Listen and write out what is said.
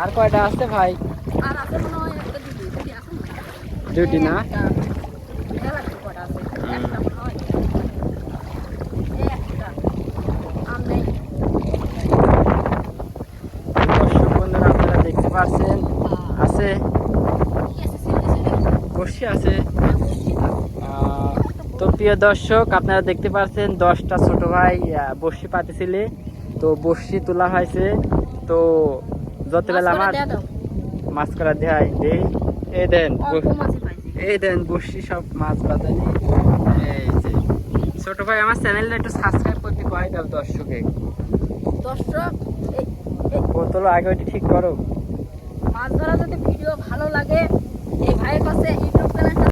আর কয়টা আছে ভাই? আর আছে মনে হয় একটা দুটি আছে না? দুটি না? এটা লাগবে কটা আছে? একটা মনে হয়। একটা। আম নেই। দর্শক বন্ধুরা আপনারা দেখতে পাচ্ছেন আছে কি আছে সিলেটে? বসি আছে। তো প্রিয় দর্শক আপনারা দেখতে পাচ্ছেন 10টা ছোট ভাই বসি পাতিছিলে, তো বসি তোলা হয়েছে। তো যতবেলা আমার মাছ করা দেয় এই দেন এই দেন বসি সব মাছ বাজানি। এই যে ছোট ভাই আমার চ্যানেলটা একটু সাবস্ক্রাইব করতে কয় দাও দর্শকে। দর্শক বোতল আগে ওইটি ঠিক করো। মাছ ধরা যদি